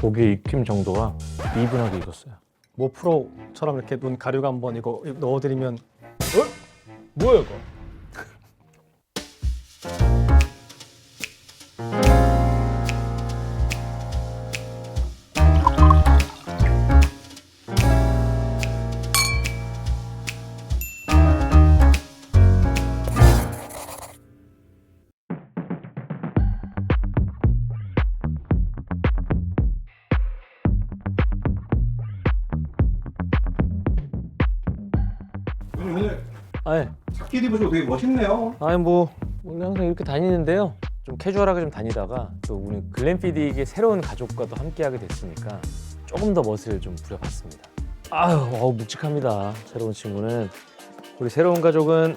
고기 익힘 정도가 이분하게 익었어요. 모 프로처럼 이렇게 눈 가리고 한번 이거 넣어드리면 뭐야 이거? 오늘 아니, 자켓 입으시고 되게 멋있네요. 뭐 오늘 항상 이렇게 다니는데요. 좀 캐주얼하게 좀 다니다가 또 우리 글램피딕의 새로운 가족과 또 함께하게 됐으니까 조금 더 멋을 좀 부려봤습니다. 묵직합니다. 새로운 친구는. 우리 새로운 가족은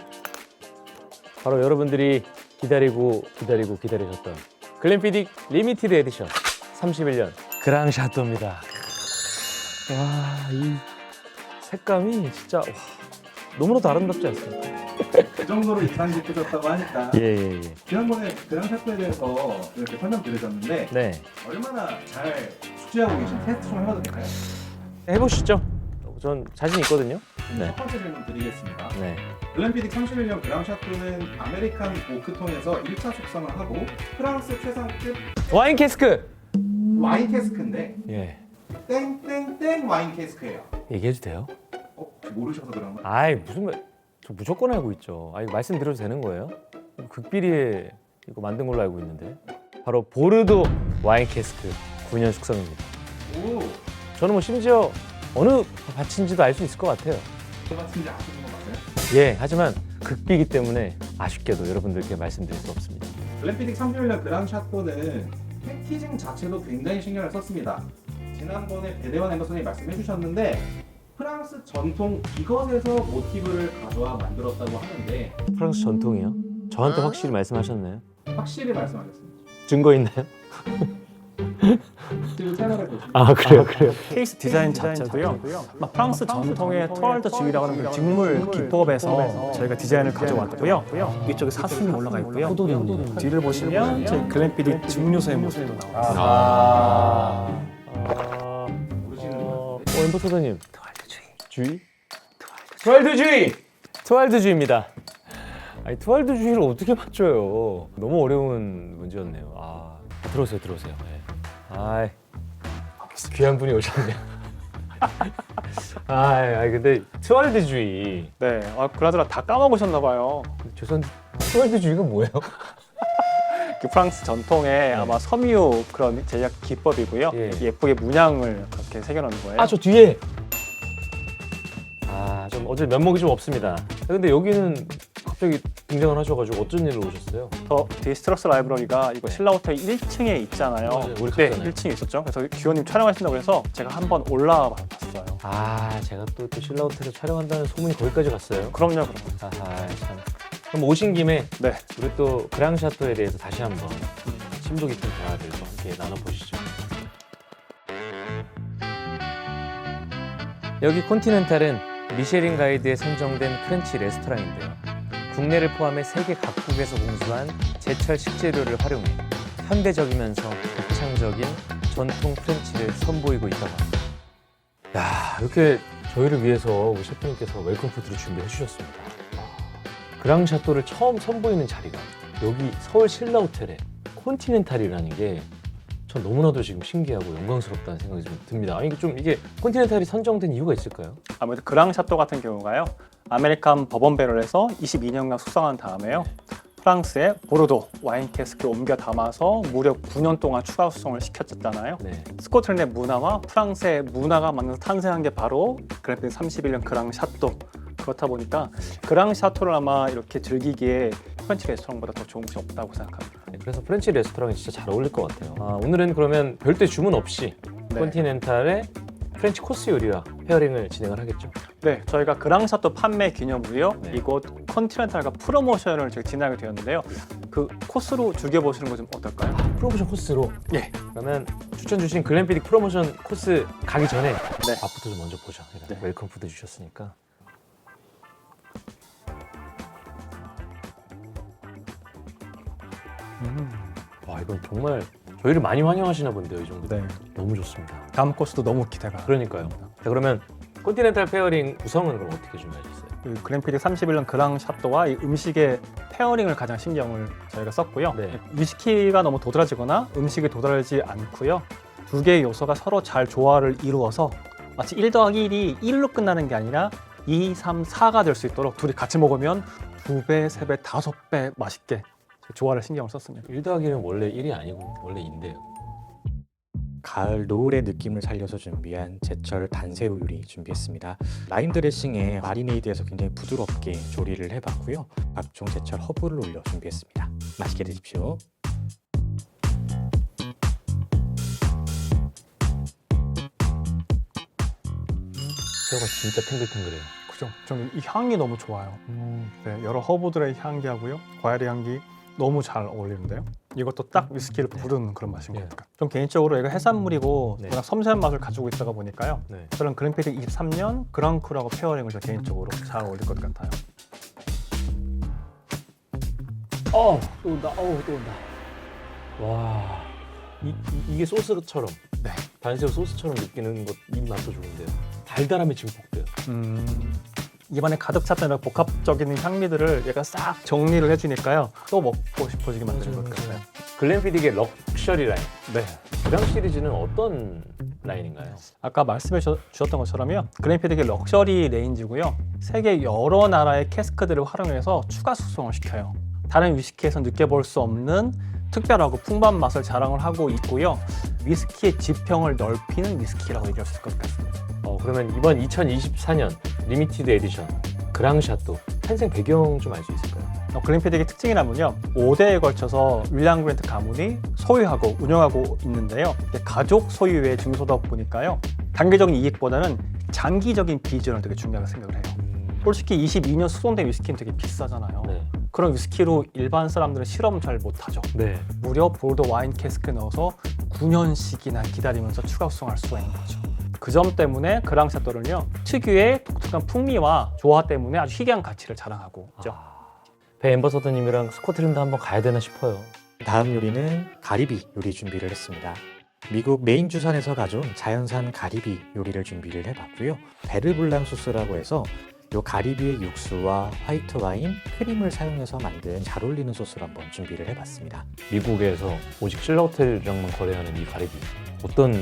바로 여러분들이 기다리셨던 글램피딕 리미티드 에디션 31년 그랑샤또입니다. 와, 이 색감이 진짜 너무나도 아름답지 않습니까? 그 정도로 인상 깊으셨다고 하니까 예. 지난번에 그랑샤토에 대해서 이렇게 설명드렸었는데 네. 얼마나 잘 숙지하고 계신 테스트 좀 해봐도 될까요? 해보시죠. 전 자신 있거든요. 네. 첫 번째 질문 드리겠습니다. 네. 글램피딕 31년 그랑샤토는 아메리칸 오크통에서 1차 숙성을 하고 프랑스 최상급 와인 캐스크. 와인 캐스크인데 예. 땡땡땡 와인 캐스크예요. 얘기해도 돼요? 모르셔서 그런 거? 아이 무슨 말? 저 무조건 알고 있죠. 말씀드려도 되는 거예요? 극비리에 이거 만든 걸로 알고 있는데 바로 보르도 와인 캐스크 9년 숙성입니다. 오, 저는 뭐 심지어 어느 밭인지도 알 수 있을 것 같아요. 저 같은지 아시는 거 맞아요? 예. 하지만 극비이기 때문에 아쉽게도 여러분들께 말씀드릴 수 없습니다. 글램피딕 31년 그랑샤토는 패키징 자체도 굉장히 신경을 썼습니다. 지난번에 배대원 앤더슨이 말씀해 주셨는데 프랑스 전통 비것에서 모티브를 가져와 만들었다고 하는데 프랑스 전통이요? 저한테 확실히 말씀하셨나요? 확실히 말씀하셨습니다. 증거 있나요? 지금 채널에 보시면 그래요. 케이스 디자인 자체도요. 프랑스 전통의 토알드 주위라고 하는 그 직물 기법에서 저희가 디자인을 가져왔고요. 이쪽에 사슴이 올라가 있고요. 뒤를 보시면 저희 글램피딕 증류소의 모습도 나와요. 엠버서더님 트왈드주의입니다. 아니 트왈드주의를 어떻게 맞춰요? 너무 어려운 문제였네요. 들어오세요. 네. 귀한 분이 오셨네요. 근데 트왈드주의. 네, 그나저나 다 까먹으셨나 봐요. 죄송한데 트왈드주의가 뭐예요? 그 프랑스 전통의 아마 섬유 그런 제작 기법이고요. 예. 예쁘게 문양을 그렇게 새겨놓은 거예요. 저 뒤에. 좀 어제 면목이 좀 없습니다. 근데 여기는 갑자기 등장을 하셔가지고 어쩐 일로 오셨어요? 저 디스트럭스 라이브러리가 이거 신라호텔 1층에 있잖아요. 맞아요. 우리 네, 갔잖아요. 1층에 있었죠. 그래서 규호님 촬영하신다고 해서 제가 한번 올라와 봤어요. 제가 또 신라 호텔에 촬영한다는 소문이 거기까지 갔어요. 그럼요. 참. 그럼 오신 김에 네. 우리 또 그랑샤토에 대해서 다시 한번 심도 깊은 대화를 또 함께 나눠보시죠. 여기 콘티넨탈은 미쉐린 가이드에 선정된 프렌치 레스토랑인데요. 국내를 포함해 세계 각국에서 공수한 제철 식재료를 활용해 현대적이면서 독창적인 전통 프렌치를 선보이고 있다고 합니다. 이렇게 저희를 위해서 우리 셰프님께서 웰컴 푸드를 준비해 주셨습니다. 그랑샤토를 처음 선보이는 자리가 여기 서울 신라 호텔의 콘티넨탈이라는 게 전 너무나도 지금 신기하고 영광스럽다는 생각이 좀 듭니다. 이게 콘티넨탈이 선정된 이유가 있을까요? 아무래도 그랑샤또 같은 경우가요. 아메리칸 버번 배럴에서 22년간 숙성한 다음에요. 프랑스의 보르도 와인 캐스크에 옮겨 담아서 무려 9년 동안 추가 숙성을 시켰잖아요. 네. 스코틀랜드의 문화와 프랑스의 문화가 만나서 탄생한 게 바로 글램피딕 31년 그랑샤또. 그렇다 보니까 그랑샤토를 아마 이렇게 즐기기에 프렌치 레스토랑보다 더 좋은 곳이 없다고 생각합니다. 그래서 프렌치 레스토랑이 진짜 잘 어울릴 것 같아요. 오늘은 그러면 별도의 주문 없이 네. 콘티넨탈의 프렌치 코스 요리와 페어링을 진행을 하겠죠? 네, 저희가 그랑샤또 판매 기념으로요. 네. 이곳 콘티넨탈과 프로모션을 저희 진행하게 되었는데요. 그 코스로 즐겨보시는 거 좀 어떨까요? 프로모션 코스로. 예. 그러면 추천 주신 글램피딕 프로모션 코스 가기 전에 네. 밥부터 좀 먼저 보죠. 네. 웰컴 푸드 주셨으니까. 이건 정말 저희를 많이 환영하시나 본데요, 이 정도. 네. 너무 좋습니다. 다음 코스도 너무 기대가. 그러니까요. 자, 그러면 컨티넨탈 페어링 구성은 그럼 어떻게 준비하셨어요? 그 그랜피디 31년 그랑 샤또와 이 음식의 페어링을 가장 신경을 저희가 썼고요. 네. 위스키가 너무 도드라지거나 음식이 도드라지지 않고요. 두 개의 요소가 서로 잘 조화를 이루어서 마치 1 더하기 1이 1로 끝나는 게 아니라 2, 3, 4가 될 수 있도록 둘이 같이 먹으면 2배, 3배, 5배 맛있게 조화를 신경을 썼습니다. 1 더하기는 원래 1이 아니고 원래 2인데요. 가을 노을의 느낌을 살려서 준비한 제철 단새우 요리 준비했습니다. 라임 드레싱에 마리네이드해서 굉장히 부드럽게 조리를 해봤고요. 각종 제철 허브를 올려 준비했습니다. 맛있게 드십시오. 새우가 진짜 탱글탱글해요. 그죠? 저는 이 향이 너무 좋아요. 네, 여러 허브들의 향기하고요. 과일의 향기 너무 잘 어울리는데요. 이것도 딱 위스키를 부르는 그런 맛인 것 예. 같아요. 좀 개인적으로 이거 해산물이고 네. 워낙 섬세한 맛을 가지고 있다가 보니까요. 네. 저는 그랜피디 23년 그랑크라고 페어링을 저 개인적으로 잘 어울릴 것 같아요. 또 온다. 또 온다. 와, 이게 소스처럼. 네. 단새우 소스처럼 느끼는 것, 이 맛도 좋은데요. 달달함이 증폭돼요. 입안에 가득 찼던 복합적인 향미들을 얘가 싹 정리를 해주니까요. 또 먹고 싶어지게 만드는 것 같아요. 글렌피딕의 럭셔리 라인. 네. 그랑 시리즈는 어떤 라인인가요? 아까 말씀해 주셨던 것처럼요. 그랜피딕의 럭셔리 레인지고요. 세계 여러 나라의 캐스크들을 활용해서 추가 숙성을 시켜요. 다른 위스키에서 느껴볼 수 없는 특별하고 풍부한 맛을 자랑을 하고 있고요. 위스키의 지평을 넓히는 위스키라고 얘기할 수 있을 것 같습니다. 그러면 이번 2024년 리미티드 에디션 그랑 샤또 탄생 배경 좀 알 수 있을까요? 글렌피딕의 특징이라면요. 5대에 걸쳐서 윌리엄 그랜트 가문이 소유하고 운영하고 있는데요. 가족 소유의 증소다 보니까요. 단기적인 이익보다는 장기적인 비전을 되게 중요하게 생각을 해요. 솔직히 22년 수송된 위스키는 되게 비싸잖아요. 네. 그런 위스키로 일반 사람들은 실험 잘 못하죠. 네. 무려 보르도 와인 캐스크에 넣어서 9년씩이나 기다리면서 추가 수송할 수가 있는 거죠. 그 점 때문에 그랑 샤또는요. 특유의 독특한 풍미와 조화 때문에 아주 희귀한 가치를 자랑하고 있죠. 배 엠버서더님이랑 스코틀랜드 한번 가야 되나 싶어요. 다음 요리는 가리비 요리 준비를 했습니다. 미국 메인 주산에서 가져온 자연산 가리비 요리를 준비를 해봤고요. 베르블랑 소스라고 해서 요 가리비의 육수와 화이트 와인, 크림을 사용해서 만든 잘 어울리는 소스를 한번 준비를 해봤습니다. 미국에서 오직 신라호텔이랑만 거래하는 이 가리비. 어떤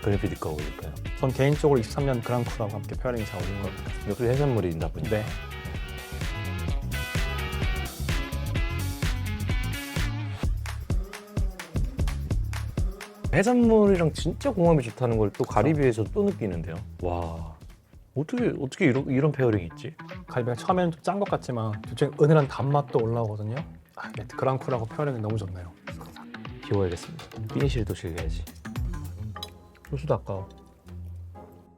글렌피딕과 어울릴까요? 전 개인적으로 23년 그랑크라고 함께 페어링이 잘 어울리는 것 같아요. 역시 해산물이다 보니까. 네. 해산물이랑 진짜 궁합이 좋다는 걸 또 가리비에서 또 느끼는데요. 와, 어떻게 이런 페어링이 있지? 갈비가 처음에는 좀 짠 것 같지만 도중에 은은한 단맛도 올라오거든요. 그랑크라고 페어링이 너무 좋네요. 비워야겠습니다. 피니쉬를 또 즐겨야지. 소스도 아까워.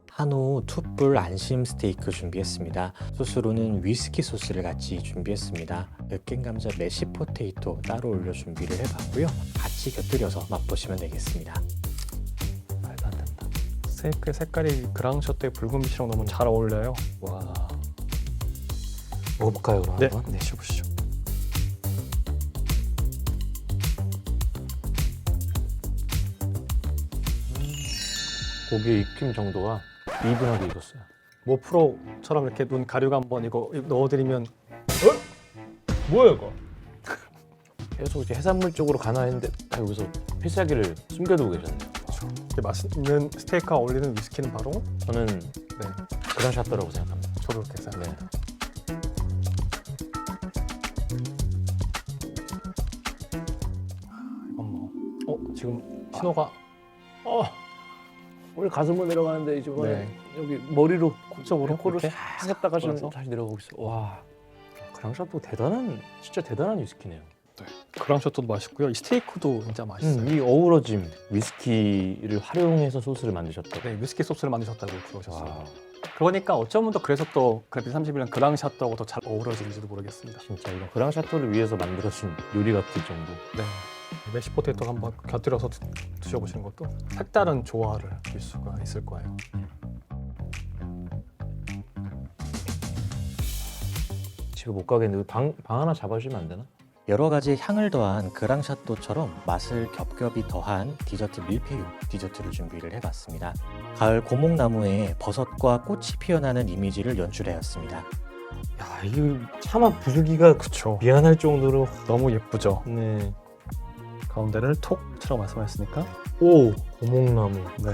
한우 투뿔 안심 스테이크 준비했습니다. 소스로는 위스키 소스를 같이 준비했습니다. 으깬 감자 메시 포테이토 따로 올려 준비를 해봤고요. 같이 곁들여서 맛보시면 되겠습니다. 말도 안 된다. 스테이크의 색깔이 그랑샤또의 붉은 빛이랑 너무 잘 어울려요. 와. 먹어볼까요, 그럼 네, 한번? 드셔보시죠. 고기의 익힘 정도가 이분하게 익었어요. 뭐 프로처럼 이렇게 눈 가리고 한번 이거 넣어드리면 뭐야 이거? 계속 이제 해산물 쪽으로 가나 했는데 다 여기서 필살기를 숨겨두고 계셨네요. 이렇게 맛있는 스테이크와 어울리는 위스키는 바로 저는 네, 그랑 샤또라고 생각합니다. 저도 그렇게 생각합니다. 이건 뭐 지금 신호가 원래 가슴으로 내려가는데 이제 네. 여기 머리로 쪽으로 코를 이렇게 싹 했다가 지금 돌아서. 다시 내려가고 있어. 와, 그랑 샤또 진짜 대단한 위스키네요. 그랑샤또도 맛있고요. 이 스테이크도 진짜 맛있어요. 이 어우러짐 위스키를 활용해서 소스를 만드셨다고. 네, 위스키 소스를 만드셨다고 그러셨어요. 와, 그러니까 어쩌면 또 그래서 또 그래피 31년 그랑샤또하고 더 잘 어우러지는지도 모르겠습니다. 진짜 이건 그랑 샤또를 위해서 만들어진 요리 같을 정도. 네, 메시 포테이토 한번 곁들여서 드셔보시는 것도 색다른 조화를 줄 수가 있을 거예요. 집에 못 가겠는데 방 하나 잡아주면 안 되나? 여러 가지 향을 더한 그랑샤또처럼 맛을 겹겹이 더한 디저트 밀푀유 디저트를 준비를 해봤습니다. 가을 고목나무에 버섯과 꽃이 피어나는 이미지를 연출하였습니다. 야, 이거 차마 부수기가 그쵸. 미안할 정도로. 너무 예쁘죠. 네. 가운데를 톡처럼 말씀하셨으니까. 오, 고목나무. 네.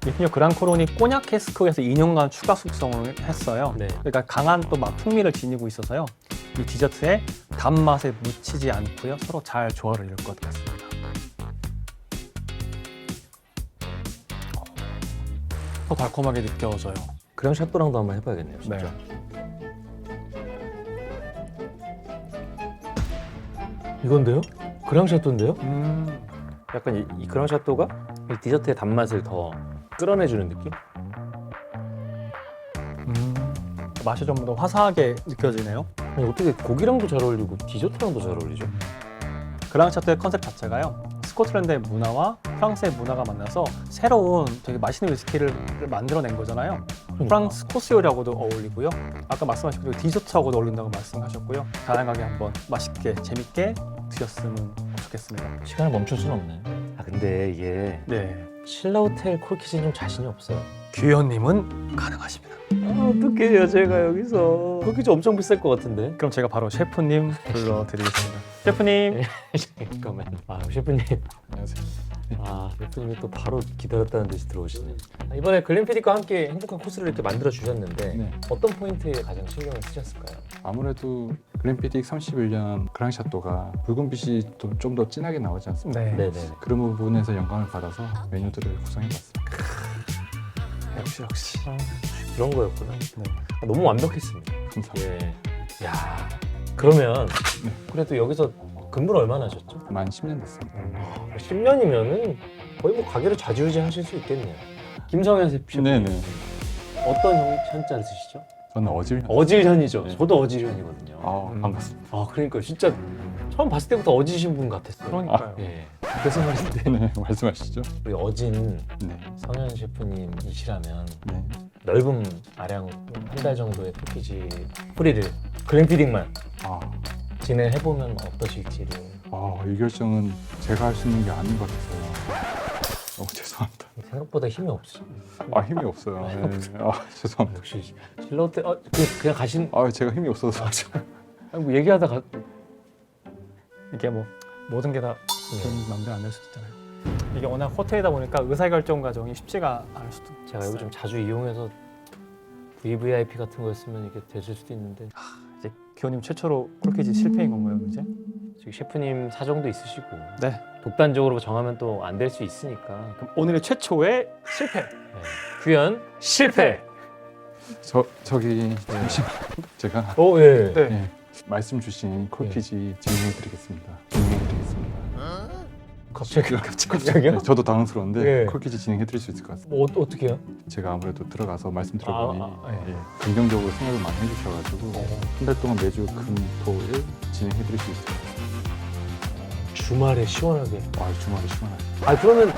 이finio 그랑코론이 꼬냑 캐스크에서 2년간 추가 숙성을 했어요. 네. 그러니까 강한 또 막 풍미를 지니고 있어서요. 이 디저트에 단맛에 묻히지 않고요. 서로 잘 조화를 이룰 것 같습니다. 더 달콤하게 느껴져요. 그랑샤또랑도 한번 해봐야겠네요, 진짜. 네. 이건데요? 그랑샤또인데요? 약간 이 그랑샤또가 이 디저트의 단맛을 더 끌어내주는 느낌? 맛이 좀 더 화사하게 느껴지네요. 아니, 어떻게 고기랑도 잘 어울리고 디저트랑도 잘 어울리죠? 그랑샤또의 컨셉 자체가요. 스코틀랜드의 문화와 프랑스의 문화가 만나서 새로운 되게 맛있는 위스키를 만들어낸 거잖아요. 프랑스 코스 요리하고도 어울리고요. 아까 말씀하신 대로 디저트하고도 어울린다고 말씀하셨고요. 다양하게 한번 맛있게 재밌게 드셨으면 좋겠습니다. 시간을 멈출 순 없네. 아 근데 이게 네, 신라호텔 콜키즈는 좀 자신이 없어요. 규현님은 가능하십니다. 아, 어떡해요 제가 여기서. 콜키즈 엄청 비쌀 것 같은데. 그럼 제가 바로 셰프님 불러드리겠습니다. 셰프님. 잠깐만. 아 셰프님. 안녕하세요. 아 셰프님이 또 바로 기다렸다는 듯이 들어오시네. 이번에 글램피딕과 함께 행복한 코스를 이렇게 만들어 주셨는데 네. 어떤 포인트에 가장 신경을 쓰셨을까요? 아무래도 글램피딕 31년 그랑샤또가 붉은빛이 좀 더 진하게 나오지 않습니까? 네. 네네. 그런 부분에서 영감을 받아서 메뉴들을 구성해봤습니다. 역시. 그런 거였구나. 네. 아, 너무 완벽했습니다. 감사합니다. 예. 야 그러면 그래도 여기서 근무를 얼마나 하셨죠? 만 10년 됐습니다. 10년이면은 거의 뭐 가게를 좌지우지하실 수 있겠네요. 김성현 셰프. 네네. 어떤 현자를 쓰시죠? 저는 어질. 어질현이죠. 네. 저도 어질현이거든요. 반갑습니다. 아 그러니까 진짜 처음 봤을 때부터 어지신 분 같았어요. 그러니까요. 예. 그래서 말인데 네, 말씀하시죠. 우리 어진 네. 성현 셰프님이시라면 네. 넓은 아량 한 달 정도의 패키지 뿌리를 글램피딩만 아, 진행해보면 어떠실지를. 이 결정은 제가 할 수 있는 게 아닌 것 같아서요. 너무 죄송합니다. 생각보다 힘이 없으시죠. 힘이 없어요. 네. 죄송합니다. 역시 실로테 그냥 가신. 제가 힘이 없어서. 아니, 뭐 얘기하다가 이게 뭐 모든 게 다 마음대로 안 될 수도 있잖아요. 이게 워낙 호텔이다 보니까 의사결정 과정이 쉽지가 않을 수도 제가 여기 있어요. 좀 자주 이용해서 VVIP 같은 거였으면 이게 됐을 수도 있는데 이제 기호님 최초로 콜키지 실패인 건가요, 이제? 지금 셰프님 사정도 있으시고 네. 독단적으로 정하면 또 안 될 수 있으니까. 그럼 오늘의 최초의 실패. 네. 규현 실패. 저기 잠시만. 제가 오 예. 네. 네, 말씀 주신 콜키지 진행해드리겠습니다. 진행해드리겠습니다. 갑자기요? 네, 저도 당황스러운데 예. 콜키지 진행해드릴 수 있을 것 같습니다. 뭐 어떻게 해요? 제가 아무래도 들어가서 말씀드려보니 예. 예, 긍정적으로 생각을 많이 해주셔가지고 한 달 동안 매주 금, 토, 일 진행해드릴 수 있을 것 같습니다. 주말에 시원하게. 주말에 시원하게. 그러면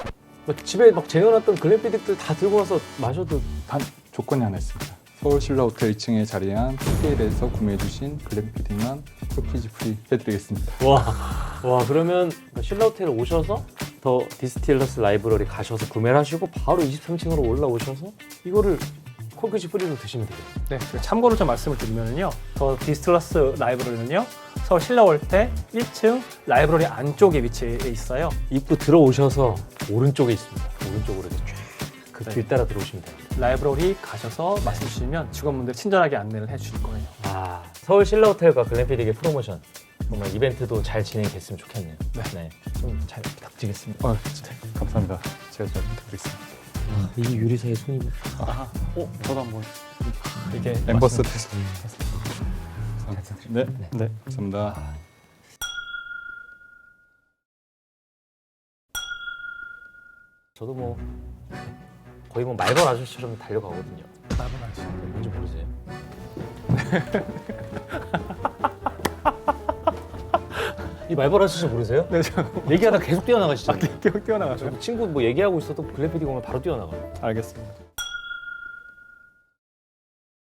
뭐 집에 막 쟁여놨던 글램피딕들 다 들고 와서 마셔도. 단 조건이 하나 있습니다. 서울 신라 호텔 2층에 자리한 PPL에서 구매해주신 글램피딩만 콜키지 프리 해드리겠습니다. 와 그러면 신라호텔에 오셔서 더 디스틸러스 라이브러리 가셔서 구매를 하시고 바로 23층으로 올라오셔서 이거를 콜키지 뿌리로 드시면 돼요. 네. 참고로 좀 말씀을 드리면요. 더 디스틸러스 라이브러리는요. 서울 신라월대 1층 라이브러리 안쪽에 위치해 있어요. 입구 들어오셔서 오른쪽에 있습니다. 오른쪽으로 이렇게 그 네. 길 따라 들어오시면 돼요. 라이브러리 가셔서 말씀 주시면 직원분들 친절하게 안내를 해주실 거예요. 서울 신라호텔과 글램피딕의 프로모션 정말 이벤트도 잘 진행됐으면 좋겠네요. 네. 좀 잘 부탁드리겠습니다. 감사합니다. 제가 잘 부탁드리겠습니다. 이 유리사의 손이. 저도 한번 이게 엠버서 돼서. 네, 네. 감사합니다. 저도 뭐 거의 뭐 말벌 아저씨처럼 달려가거든요. 말벌 아저씨. 뭔지 모르세요? 이 말벌 아저씨 모르세요? 네, 저 얘기하다 계속 뛰어나가시죠. 뛰어나가죠. 친구 뭐 얘기하고 있어도 글램피딕 오면 바로 뛰어나가요. 알겠습니다.